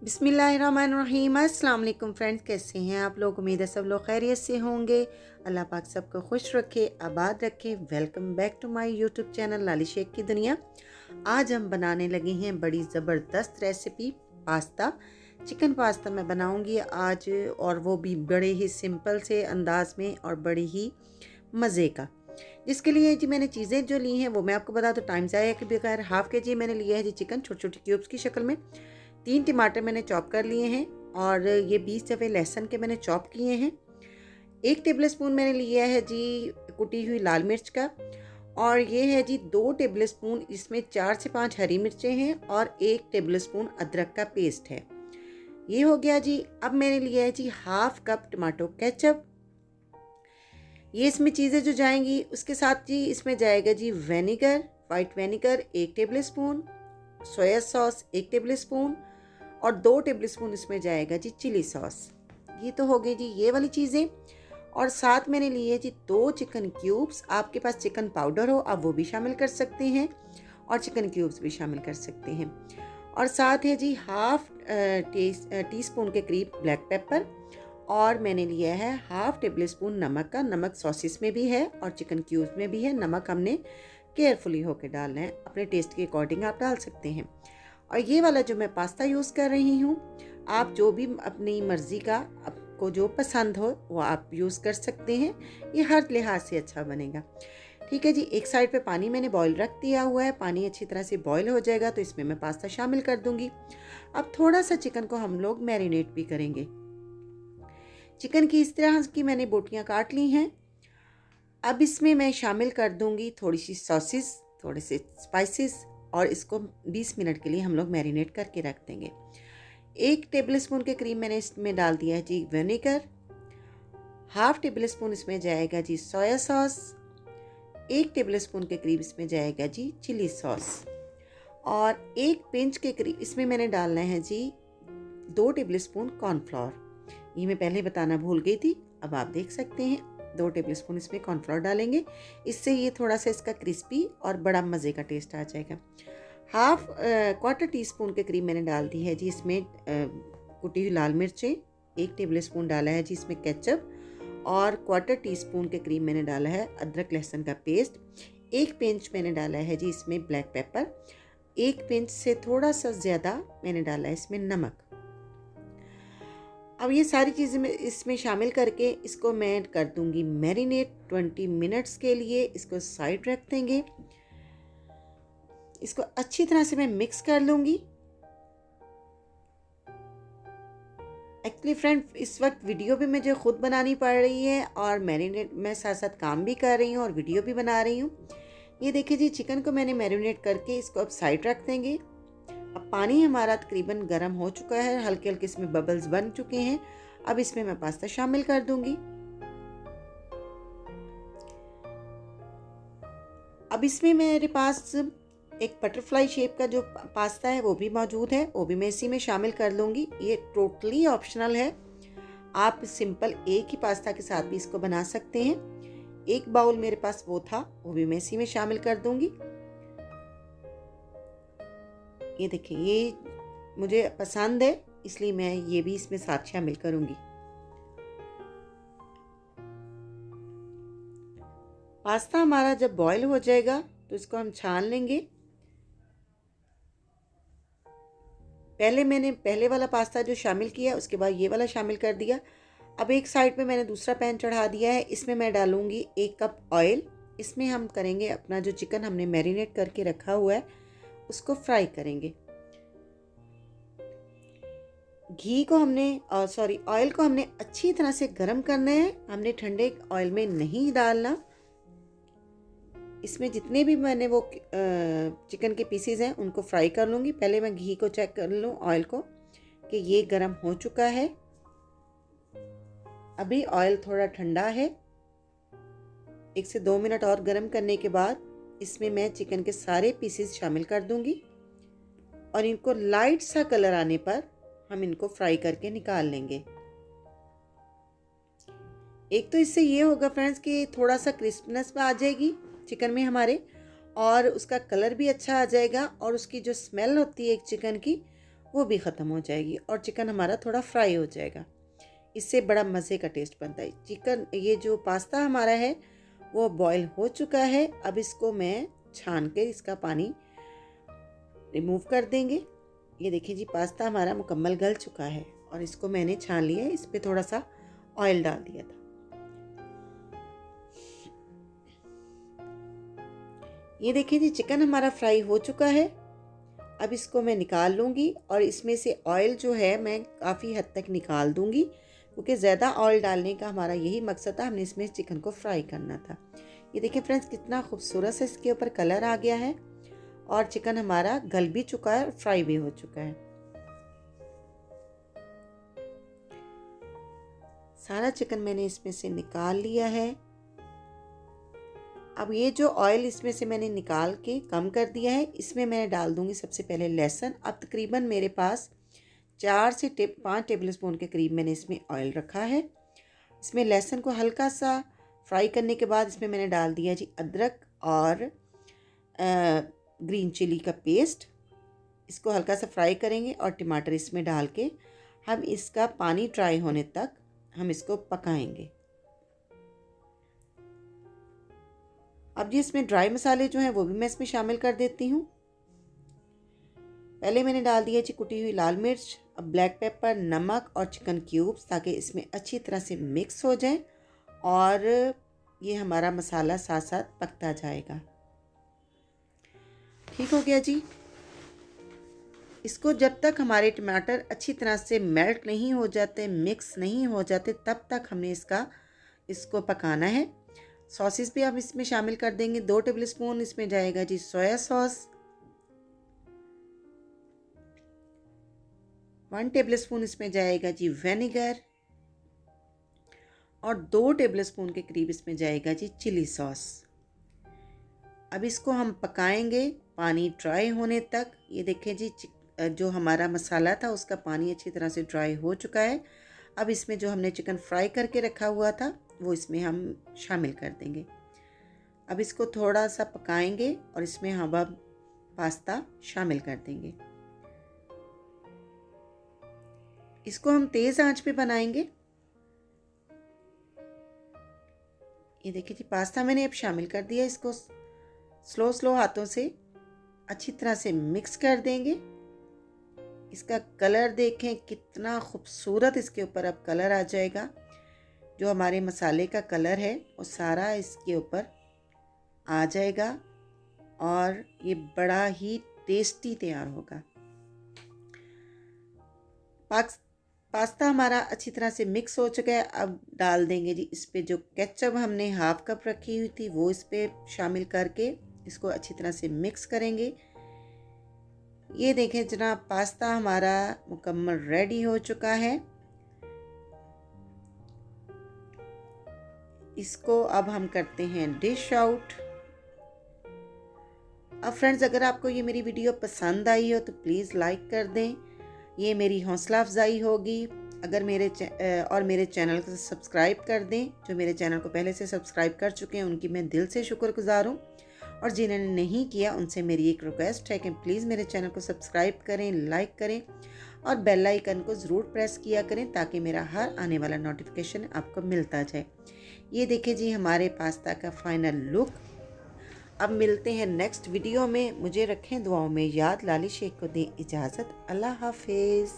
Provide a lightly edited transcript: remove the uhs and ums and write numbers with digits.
बिस्मिल्लाहिर्रहमानिर्रहीम। अस्सलाम वालेकुम फ्रेंड्स, कैसे हैं आप लोग? उम्मीद है सब लोग खैरियत से होंगे। अल्लाह पाक सबको खुश रखे, आबाद रखे। Welcome back to my YouTube channel Lali Shaikh की दुनिया। आज हम बनाने लगे हैं बड़ी ज़बरदस्त रेसिपी पास्ता। चिकन पास्ता मैं बनाऊंगी आज, और वो भी बड़े ही सिंपल से अंदाज में और बड़ी ही मज़े का। जिसके लिए जी मैंने चीज़ें जो ली हैं वो मैं आपको बता दूँ, टाइम ज़ाया के बगैर। हाफ़ के जी मैंने लिया है जी चिकन, छोटे छोटे क्यूब्स की शक्ल में। 3 टमाटर मैंने चॉप कर लिए हैं, और ये 20 दफ़े लहसुन के मैंने चॉप किए हैं। 1 टेबलस्पून मैंने लिया है जी कुटी हुई लाल मिर्च का, और ये है जी 2 टेबलस्पून, इसमें 4 से 5 हरी मिर्चें हैं, और 1 टेबलस्पून अदरक का पेस्ट है। ये हो गया जी। अब मैंने लिया है जी हाफ कप टमाटो केचप। ये इसमें चीज़ें जो जाएंगी उसके साथ जी, इसमें जाएगा जी vinegar, white vinegar 1 tablespoon, soya sauce 1 tablespoon, और 2 टेबलस्पून इसमें जाएगा जी चिली सॉस। ये तो हो गई जी ये वाली चीज़ें। और साथ मैंने लिए जी 2 चिकन क्यूब्स। आपके पास चिकन पाउडर हो आप वो भी शामिल कर सकते हैं, और चिकन क्यूब्स भी शामिल कर सकते हैं। और साथ है जी हाफ टी स्पून के करीब ब्लैक पेपर, और मैंने लिया है हाफ टेबल स्पून नमक का। नमक सॉसेस में भी है और चिकन क्यूब्स में भी है। नमक हमने केयरफुली होकर डालना है, अपने टेस्ट के अकॉर्डिंग आप डाल सकते हैं। और ये वाला जो मैं पास्ता यूज़ कर रही हूँ, आप जो भी अपनी मर्ज़ी का, आपको जो पसंद हो वो आप यूज़ कर सकते हैं। ये हर लिहाज से अच्छा बनेगा। ठीक है जी। एक साइड पे पानी मैंने बॉईल रख दिया हुआ है। पानी अच्छी तरह से बॉईल हो जाएगा तो इसमें मैं पास्ता शामिल कर दूंगी। अब थोड़ा सा चिकन को हम लोग मैरिनेट भी करेंगे। चिकन की इस तरह की मैंने बोटियाँ काट ली हैं। अब इसमें मैं शामिल कर दूंगी थोड़ी सी सॉसेस, थोड़े से स्पाइसेस, और इसको 20 मिनट के लिए हम लोग मैरिनेट करके रख देंगे। 1 टेबलस्पून के करीब मैंने इसमें डाल दिया है जी विनेगर। हाफ टेबल स्पून इसमें जाएगा जी सोया सॉस। 1 टेबलस्पून के करीब इसमें जाएगा जी चिली सॉस, और 1 पिंच के करीब इसमें मैंने डालना है जी 2 टेबलस्पून कॉर्नफ्लोर। ये मैं पहले बताना भूल गई थी, अब आप देख सकते हैं 2 टेबलस्पून इसमें कॉर्नफ्लोर डालेंगे। इससे ये थोड़ा सा इसका क्रिस्पी और बड़ा मज़े का टेस्ट आ जाएगा। हाफ क्वार्टर टी स्पून के करीब मैंने डाल दी है जी इसमें कुटी हुई लाल मिर्चें। 1 टेबलस्पून डाला है जी इसमें केचप, और क्वार्टर टी स्पून के करीब मैंने डाला है अदरक लहसुन का पेस्ट। 1 पिंच मैंने डाला है जी इसमें ब्लैक पेपर। 1 पिंच से थोड़ा सा ज़्यादा मैंने डाला है इसमें नमक। अब ये सारी चीज़ें मैं इसमें शामिल करके इसको मैं कर दूंगी मैरिनेट 20 मिनट्स के लिए। इसको साइड रख देंगे। इसको अच्छी तरह से मैं मिक्स कर लूंगी। एक्चुअली फ्रेंड, इस वक्त वीडियो भी मुझे खुद बनानी पड़ रही है, और मैरिनेट मैं साथ साथ काम भी कर रही हूँ और वीडियो भी बना रही हूँ। ये देखिए जी, चिकन को मैंने मैरिनेट करके इसको अब साइड रख देंगे। अब पानी हमारा तकरीबन गर्म हो चुका है, हल्के हल्के इसमें बबल्स बन चुके हैं। अब इसमें मैं पास्ता शामिल कर दूंगी। अब इसमें मेरे पास एक बटरफ्लाई शेप का जो पास्ता है वो भी मौजूद है, वो भी मैं इसी में शामिल कर लूँगी। ये टोटली ऑप्शनल है, आप सिंपल एक ही पास्ता के साथ भी इसको बना सकते हैं। 1 बाउल मेरे पास वो था, वो भी मैं इसी में शामिल कर दूंगी। ये देखिए, ये मुझे पसंद है इसलिए मैं ये भी इसमें साथ शामिल करूंगी। पास्ता हमारा जब बॉईल हो जाएगा तो इसको हम छान लेंगे। मैंने पहले वाला पास्ता जो शामिल किया, उसके बाद ये वाला शामिल कर दिया। अब एक साइड पे मैंने दूसरा पैन चढ़ा दिया है। इसमें मैं डालूंगी 1 कप ऑयल। इसमें हम करेंगे अपना जो चिकन हमने मैरिनेट करके रखा हुआ है उसको फ्राई करेंगे। ऑयल को हमने अच्छी तरह से गर्म करना है। हमने ठंडे ऑयल में नहीं डालना। इसमें जितने भी मैंने वो चिकन के पीसेस हैं उनको फ्राई कर लूँगी। पहले मैं घी को चेक कर लूँ ऑयल को कि ये गर्म हो चुका है। अभी ऑयल थोड़ा ठंडा है। 1 से 2 मिनट और गर्म करने के बाद इसमें मैं चिकन के सारे पीसेस शामिल कर दूँगी, और इनको लाइट सा कलर आने पर हम इनको फ्राई करके निकाल लेंगे। एक तो इससे ये होगा फ्रेंड्स कि थोड़ा सा क्रिस्पनेस आ जाएगी चिकन में हमारे, और उसका कलर भी अच्छा आ जाएगा, और उसकी जो स्मेल होती है एक चिकन की वो भी ख़त्म हो जाएगी और चिकन हमारा थोड़ा फ्राई हो जाएगा। इससे बड़ा मज़े का टेस्ट बनता है। चिकन ये जो पास्ता हमारा है वो बॉईल हो चुका है। अब इसको मैं छान के इसका पानी रिमूव कर देंगे। ये देखिए जी, पास्ता हमारा मुकम्मल गल चुका है और इसको मैंने छान लिया है। इस पर थोड़ा सा ऑयल डाल दिया था। ये देखिए जी, चिकन हमारा फ्राई हो चुका है। अब इसको मैं निकाल लूँगी और इसमें से ऑयल जो है मैं काफ़ी हद तक निकाल दूँगी, क्योंकि ज़्यादा ऑयल डालने का हमारा यही मकसद था, हमने इसमें चिकन को फ्राई करना था। ये देखिए फ्रेंड्स, कितना खूबसूरत से इसके ऊपर कलर आ गया है और चिकन हमारा गल भी चुका है और फ्राई भी हो चुका है। सारा चिकन मैंने इसमें से निकाल लिया है। अब ये जो ऑयल इसमें से मैंने निकाल के कम कर दिया है, इसमें मैं डाल दूंगी सबसे पहले लहसुन। अब तकरीबन मेरे पास 4 से 5 टेबल स्पून के करीब मैंने इसमें ऑयल रखा है। इसमें लहसुन को हल्का सा फ्राई करने के बाद इसमें मैंने डाल दिया जी अदरक और ग्रीन चिली का पेस्ट। इसको हल्का सा फ्राई करेंगे और टमाटर इसमें डाल के हम इसका पानी ड्राई होने तक हम इसको पकाएंगे। अब जी इसमें ड्राई मसाले जो हैं वो भी मैं इसमें शामिल कर देती हूँ। पहले मैंने डाल दिया जी कुटी हुई लाल मिर्च, अब ब्लैक पेपर, नमक और चिकन क्यूब्स, ताकि इसमें अच्छी तरह से मिक्स हो जाए और ये हमारा मसाला साथ साथ पकता जाएगा। ठीक हो गया जी। इसको जब तक हमारे टमाटर अच्छी तरह से मेल्ट नहीं हो जाते, मिक्स नहीं हो जाते, तब तक हमने इसको पकाना है। सॉसेस भी हम इसमें शामिल कर देंगे। 2 टेबल स्पून इसमें जाएगा जी सोया सॉस, 1 टेबल स्पून इसमें जाएगा जी विनेगर और 2 टेबल स्पून के करीब इसमें जाएगा जी चिली सॉस। अब इसको हम पकाएंगे पानी ड्राई होने तक। ये देखें जी, जो हमारा मसाला था उसका पानी अच्छी तरह से ड्राई हो चुका है। अब इसमें जो हमने चिकन फ्राई करके रखा हुआ था वो इसमें हम शामिल कर देंगे। अब इसको थोड़ा सा पकाएंगे और इसमें हम अब पास्ता शामिल कर देंगे। इसको हम तेज़ आंच पे बनाएंगे। ये देखिए जी, पास्ता मैंने अब शामिल कर दिया। इसको स्लो हाथों से अच्छी तरह से मिक्स कर देंगे। इसका कलर देखें कितना खूबसूरत इसके ऊपर अब कलर आ जाएगा। जो हमारे मसाले का कलर है वो सारा इसके ऊपर आ जाएगा और ये बड़ा ही टेस्टी तैयार होगा। पास्ता हमारा अच्छी तरह से मिक्स हो चुका है। अब डाल देंगे जी इस पे जो केचप हमने हाफ कप रखी हुई थी वो इस पे शामिल करके इसको अच्छी तरह से मिक्स करेंगे। ये देखें जनाब, पास्ता हमारा मुकम्मल रेडी हो चुका है। इसको अब हम करते हैं डिश आउट। अब फ्रेंड्स, अगर आपको ये मेरी वीडियो पसंद आई हो तो प्लीज़ लाइक कर दें, ये मेरी हौसला अफजाई होगी। अगर मेरे चैनल को सब्सक्राइब कर दें। जो मेरे चैनल को पहले से सब्सक्राइब कर चुके हैं उनकी मैं दिल से शुक्रगुजार हूँ, और जिन्होंने नहीं किया उनसे मेरी एक रिक्वेस्ट है कि प्लीज़ मेरे चैनल को सब्सक्राइब करें, लाइक करें और बेल आइकन को ज़रूर प्रेस किया करें, ताकि मेरा हर आने वाला नोटिफिकेशन आपको मिलता जाए। ये देखिए जी हमारे पास्ता का फाइनल लुक। अब मिलते हैं नेक्स्ट वीडियो में। मुझे रखें दुआओं में याद। लाली शेख को दें इजाज़त। अल्लाह हाफिज़।